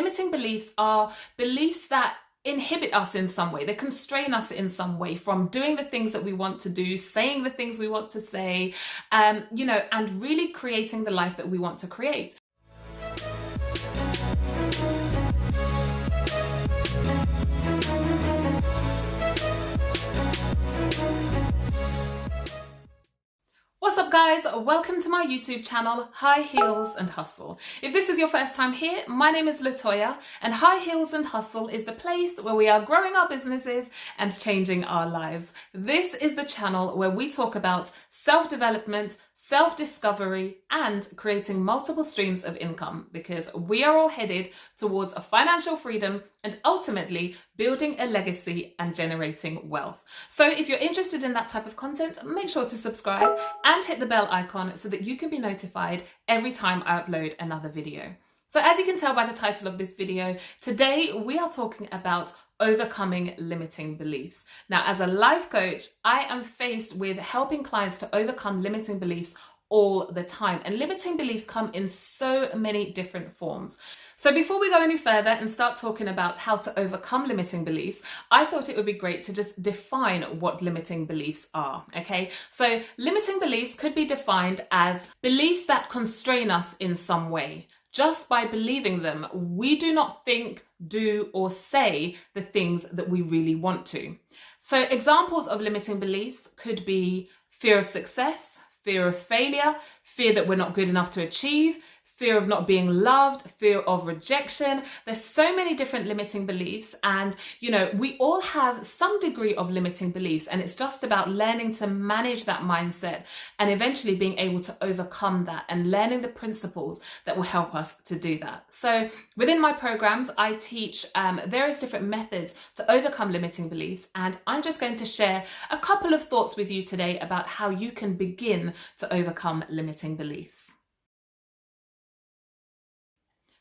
limiting beliefs are beliefs that inhibit us in some way. They constrain us in some way from doing the things that we want to do, saying the things we want to say, and really creating the life that we want to create. What's up guys, welcome to my YouTube channel, High Heels and Hustle. If this is your first time here, my name is Latoya and High Heels and Hustle is the place where we are growing our businesses and changing our lives. This is the channel where we talk about self-development, self-discovery and creating multiple streams of income because we are all headed towards a financial freedom and ultimately building a legacy and generating wealth. So if you're interested in that type of content, make sure to subscribe and hit the bell icon so that you can be notified every time I upload another video. So as you can tell by the title of this video, today we are talking about overcoming limiting beliefs. Now, as a life coach, I am faced with helping clients to overcome limiting beliefs all the time. And limiting beliefs come in so many different forms. So before we go any further and start talking about how to overcome limiting beliefs, I thought it would be great to just define what limiting beliefs are, okay? So limiting beliefs could be defined as beliefs that constrain us in some way. Just by believing them, we do not think, do, or say the things that we really want to. So examples of limiting beliefs could be fear of success, fear of failure, fear that we're not good enough to achieve, fear of not being loved, fear of rejection. There's so many different limiting beliefs and, we all have some degree of limiting beliefs and it's just about learning to manage that mindset and eventually being able to overcome that and learning the principles that will help us to do that. So within my programs, I teach various different methods to overcome limiting beliefs and I'm just going to share a couple of thoughts with you today about how you can begin to overcome limiting beliefs.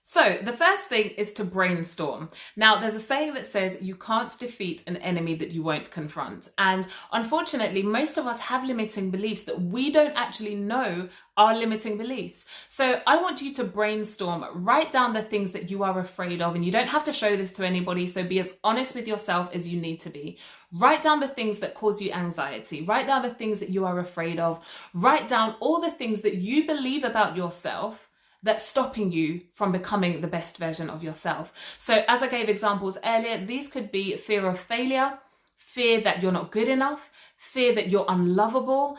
So the first thing is to brainstorm. Now, there's a saying that says you can't defeat an enemy that you won't confront. And unfortunately, most of us have limiting beliefs that we don't actually know are limiting beliefs. So I want you to brainstorm, write down the things that you are afraid of, and you don't have to show this to anybody, so be as honest with yourself as you need to be. Write down the things that cause you anxiety, write down the things that you are afraid of, write down all the things that you believe about yourself that's stopping you from becoming the best version of yourself. So as I gave examples earlier, these could be fear of failure, fear that you're not good enough, fear that you're unlovable,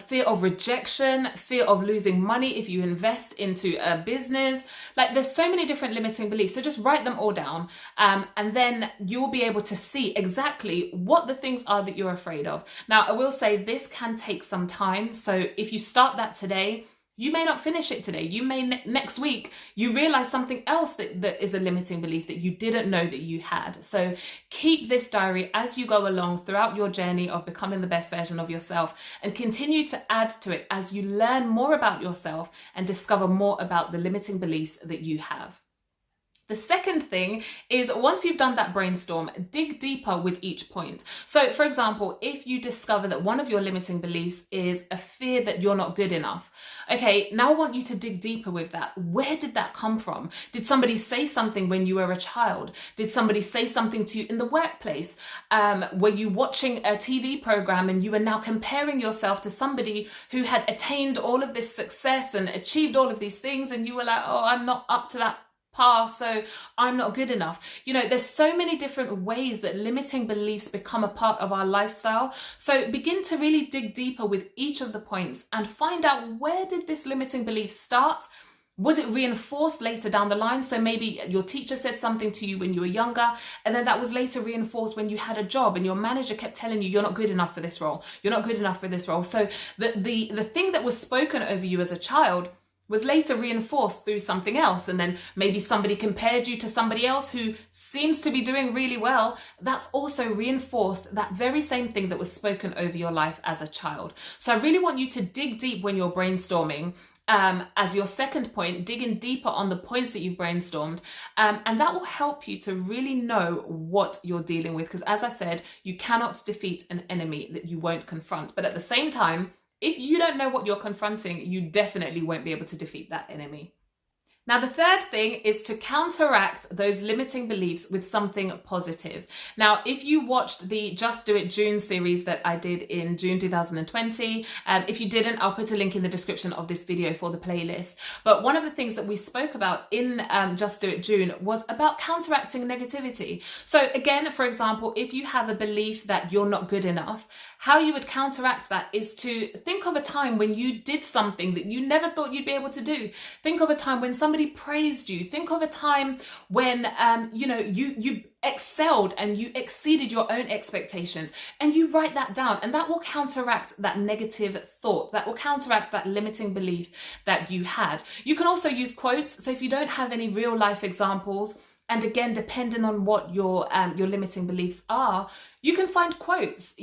fear of rejection, fear of losing money if you invest into a business. Like there's so many different limiting beliefs. So just write them all down and then you'll be able to see exactly what the things are that you're afraid of. Now, I will say this can take some time. So if you start that today, you may not finish it today. You may next week, you realize something else that is a limiting belief that you didn't know that you had. So keep this diary as you go along throughout your journey of becoming the best version of yourself and continue to add to it as you learn more about yourself and discover more about the limiting beliefs that you have. The second thing is once you've done that brainstorm, dig deeper with each point. So for example, if you discover that one of your limiting beliefs is a fear that you're not good enough, okay, now I want you to dig deeper with that. Where did that come from? Did somebody say something when you were a child? Did somebody say something to you in the workplace? Were you watching a TV program and you were now comparing yourself to somebody who had attained all of this success and achieved all of these things and you were like, oh, I'm not up to that par, so I'm not good enough. There's so many different ways that limiting beliefs become a part of our lifestyle. So begin to really dig deeper with each of the points and find out, where did this limiting belief start? Was it reinforced later down the line? So maybe your teacher said something to you when you were younger, and then that was later reinforced when you had a job and your manager kept telling you, you're not good enough for this role. You're not good enough for this role. So the thing that was spoken over you as a child was later reinforced through something else. And then maybe somebody compared you to somebody else who seems to be doing really well. That's also reinforced that very same thing that was spoken over your life as a child. So I really want you to dig deep when you're brainstorming. As your second point, digging deeper on the points that you've brainstormed. And that will help you to really know what you're dealing with. Because as I said, you cannot defeat an enemy that you won't confront. But at the same time, if you don't know what you're confronting, you definitely won't be able to defeat that enemy. Now, the third thing is to counteract those limiting beliefs with something positive. Now, if you watched the Just Do It June series that I did in June 2020, if you didn't, I'll put a link in the description of this video for the playlist. But one of the things that we spoke about in Just Do It June was about counteracting negativity. So again, for example, if you have a belief that you're not good enough, how you would counteract that is to think of a time when you did something that you never thought you'd be able to do. Think of a time when somebody praised you. Think of a time when you excelled and you exceeded your own expectations, and you write that down, and that will counteract that negative thought, that will counteract that limiting belief that you had. You can also use quotes. So if you don't have any real life examples, and again, depending on what your limiting beliefs are, you can find quotes.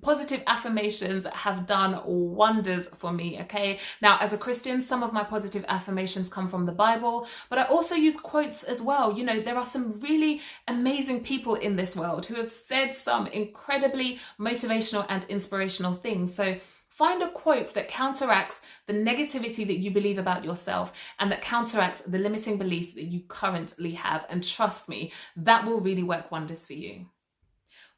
Positive affirmations have done wonders for me, okay? Now, as a Christian, some of my positive affirmations come from the Bible, but I also use quotes as well. There are some really amazing people in this world who have said some incredibly motivational and inspirational things. So find a quote that counteracts the negativity that you believe about yourself and that counteracts the limiting beliefs that you currently have. And trust me, that will really work wonders for you.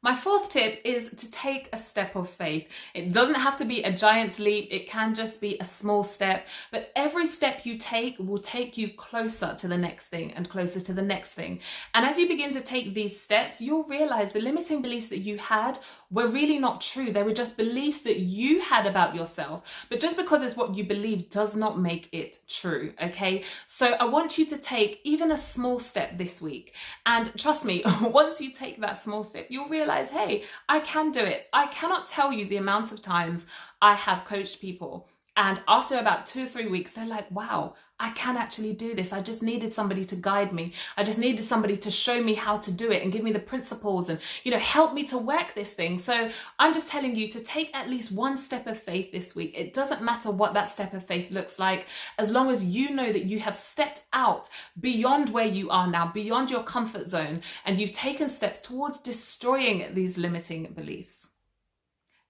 My fourth tip is to take a step of faith. It doesn't have to be a giant leap. It can just be a small step, but every step you take will take you closer to the next thing and closer to the next thing. And as you begin to take these steps, you'll realize the limiting beliefs that you had were really not true. They were just beliefs that you had about yourself. But just because it's what you believe does not make it true, okay? So I want you to take even a small step this week. And trust me, once you take that small step, you'll realize, hey, I can do it. I cannot tell you the amount of times I have coached people, and after about 2 or 3 weeks, they're like, wow, I can actually do this. I just needed somebody to guide me. I just needed somebody to show me how to do it and give me the principles and, help me to work this thing. So I'm just telling you to take at least one step of faith this week. It doesn't matter what that step of faith looks like, as long as you know that you have stepped out beyond where you are now, beyond your comfort zone, and you've taken steps towards destroying these limiting beliefs.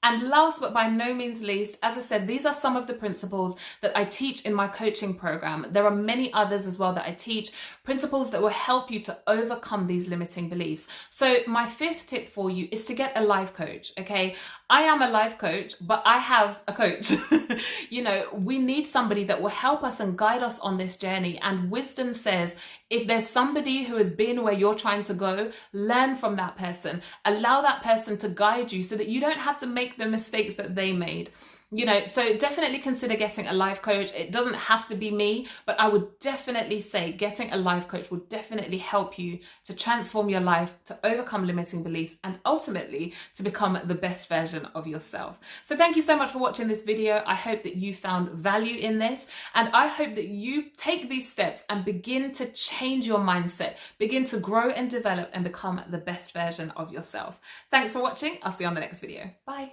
And last but by no means least, as I said, these are some of the principles that I teach in my coaching program. There are many others as well that I teach, principles that will help you to overcome these limiting beliefs. So my fifth tip for you is to get a life coach, okay? I am a life coach, but I have a coach. We need somebody that will help us and guide us on this journey. And wisdom says, if there's somebody who has been where you're trying to go, learn from that person. Allow that person to guide you so that you don't have to make the mistakes that they made. So definitely consider getting a life coach. It doesn't have to be me, but I would definitely say getting a life coach will definitely help you to transform your life, to overcome limiting beliefs, and ultimately to become the best version of yourself. So thank you so much for watching this video. I hope that you found value in this, and I hope that you take these steps and begin to change your mindset, begin to grow and develop and become the best version of yourself. Thanks for watching. I'll see you on the next video. Bye.